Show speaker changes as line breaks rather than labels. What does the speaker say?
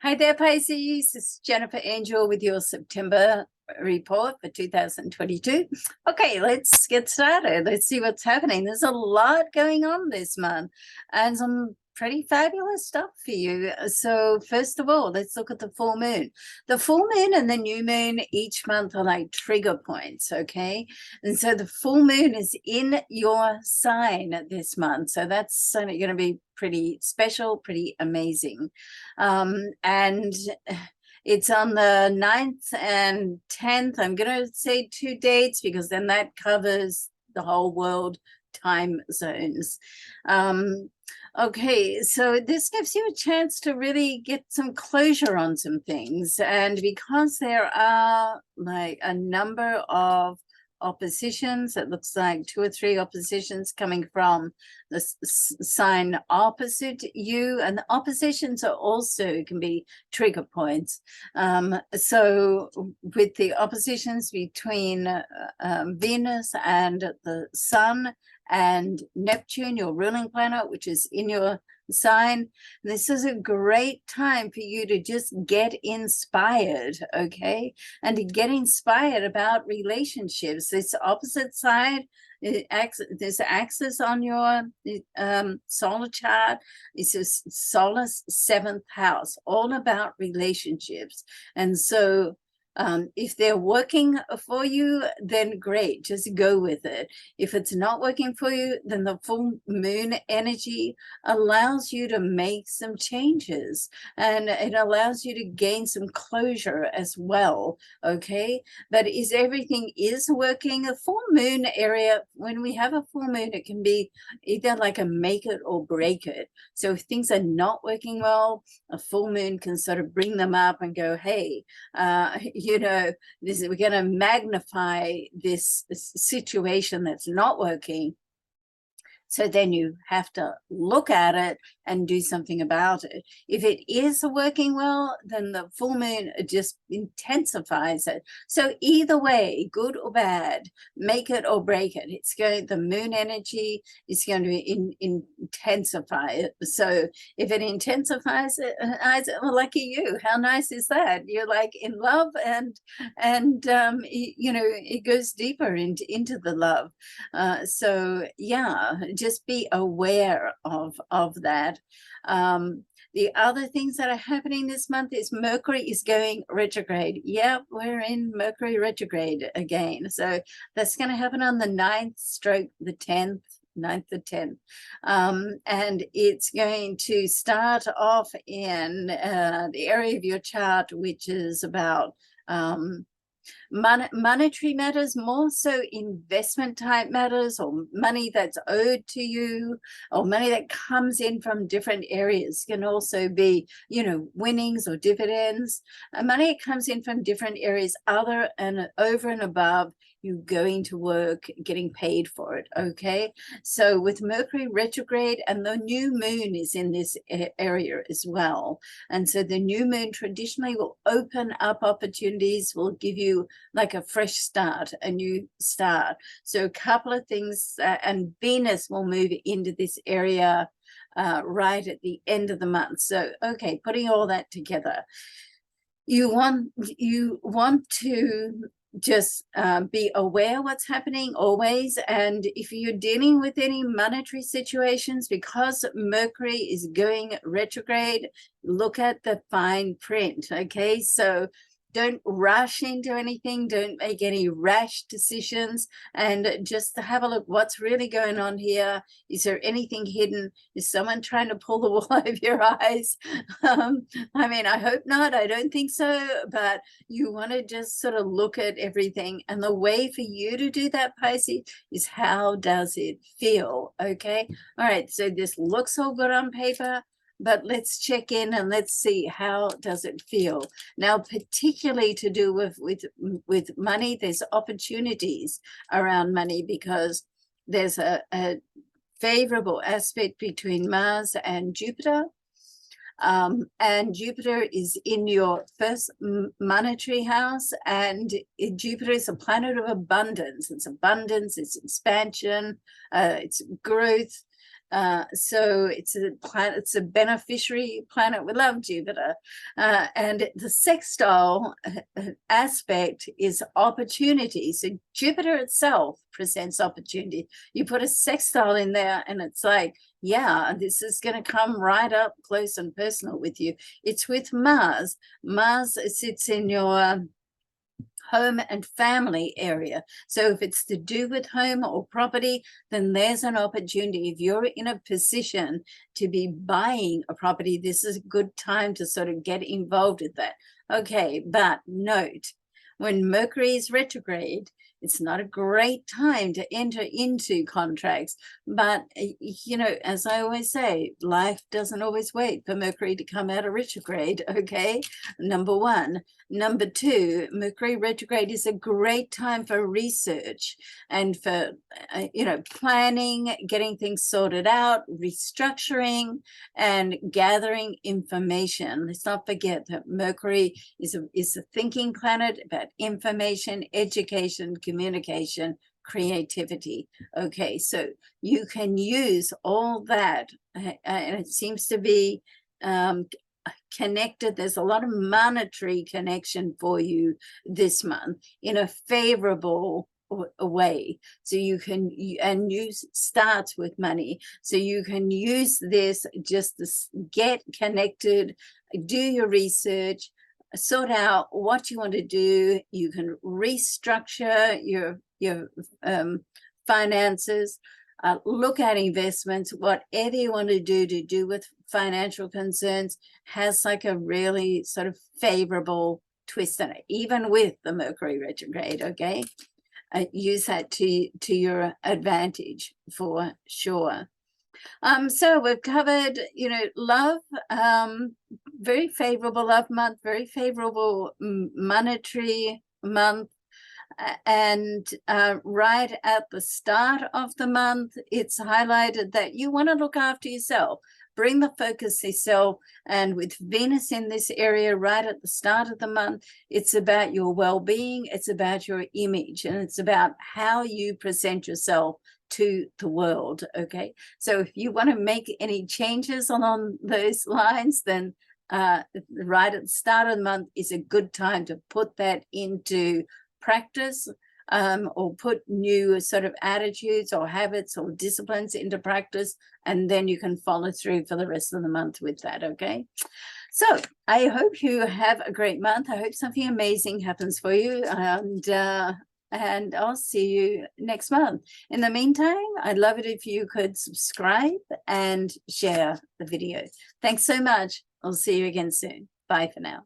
Hi there, Pisces. This is Jennifer Angel with your September report for 2022. Okay, let's get started. Let's see what's happening. There's a lot going on this month and some pretty fabulous stuff for you. So first of all, let's look at the full moon. The full moon and the new moon each month are like trigger points, okay? And so the full moon is in your sign this month. So that's going to be pretty special, pretty amazing. And it's on the 9th and 10th. I'm going to say 2 dates because then that covers the whole world time zones. Okay, so this gives you a chance to really get some closure on some things. And because there are like a number of oppositions, it looks like 2 or 3 oppositions coming from the sign opposite you, and the oppositions are also can be trigger points. So with the oppositions between Venus and the Sun and Neptune, your ruling planet, which is in your sign, this is a great time for you to just get inspired, okay? And to get inspired about relationships. This opposite side, this axis on your solar chart is a solar 7th house, all about relationships. And so if they're working for you, then great, just go with it. If it's not working for you, then the full moon energy allows you to make some changes, and it allows you to gain some closure as well, okay? But is everything is working? A full moon area, when we have a full moon, it can be either like a make it or break it. So if things are not working well, a full moon can sort of bring them up and go, hey, you know, we're going to magnify this situation that's not working. So then you have to look at it and do something about it. If it is working well, then the full moon just intensifies it. So either way, good or bad, make it or break it. It's going, the moon energy is going to intensify it. So if it intensifies it, well, lucky you. How nice is that? You're like in love, and you know, it goes deeper into the love. So yeah, just be aware of that. The other things that are happening this month is Mercury is going retrograde. Yep, we're in Mercury retrograde again. So that's going to happen on the 9th stroke the 10th. 9th to 10th, and it's going to start off in the area of your chart which is about monetary matters, more so investment type matters, or money that's owed to you, or money that comes in from different areas. Can also be, you know, winnings or dividends. Money that comes in from different areas other and over and above you going to work, getting paid for it, okay? So with Mercury retrograde, and the new moon is in this area as well. And so the new moon traditionally will open up opportunities, will give you like a fresh start, a new start. So a couple of things, and Venus will move into this area right at the end of the month. So, okay, putting all that together, you want to just be aware what's happening always. And if you're dealing with any monetary situations, because Mercury is going retrograde, look at the fine print, okay? So don't rush into anything, don't make any rash decisions, and just have a look what's really going on here. Is there anything hidden? Is someone trying to pull the wool over your eyes? I mean, I hope not, I don't think so, but you want to just sort of look at everything, and the way for you to do that, Pisces, is how does it feel, okay? All right, so this looks all good on paper, but let's check in and let's see how does it feel now, particularly to do with money. There's opportunities around money because there's a favorable aspect between Mars and Jupiter. And Jupiter is in your first monetary house, and Jupiter is a planet of abundance. It's abundance, it's expansion, it's growth. So it's a planet, it's a beneficiary planet. We love Jupiter. And the sextile aspect is opportunity. So Jupiter itself presents opportunity. You put a sextile in there and it's like, yeah, this is going to come right up close and personal with you. It's with Mars. Mars sits in your home and family area. So if it's to do with home or property, then there's an opportunity. If you're in a position to be buying a property, this is a good time to sort of get involved with that. Okay, but note, when Mercury is retrograde, it's not a great time to enter into contracts. But, you know, as I always say, life doesn't always wait for Mercury to come out of retrograde, okay? Number one. Number two, Mercury retrograde is a great time for research and for, you know, planning, getting things sorted out, restructuring, and gathering information. Let's not forget that Mercury is a thinking planet about information, education, communication, creativity. Okay, so you can use all that, and it seems to be connected. There's a lot of monetary connection for you this month in a favorable way. So you can, and use starts with money. So you can use this just to get connected, do your research, sort out what you want to do. You can restructure your finances, look at investments, whatever you want to do with financial concerns has like a really sort of favorable twist in it, even with the Mercury retrograde. Okay, use that to your advantage for sure. So we've covered, you know, love, very favorable love month, very favorable monetary month. And right at the start of the month, it's highlighted that you want to look after yourself, bring the focus to yourself. And with Venus in this area right at the start of the month, it's about your well-being, it's about your image, and it's about how you present yourself to the world. Okay, so if you want to make any changes along those lines, then right at the start of the month is a good time to put that into practice, or put new sort of attitudes or habits or disciplines into practice, and then you can follow through for the rest of the month with that. Okay, so I hope you have a great month. I hope something amazing happens for you, and I'll see you next month. In the meantime, I'd love it if you could subscribe and share the video. Thanks so much. I'll see you again soon. Bye for now.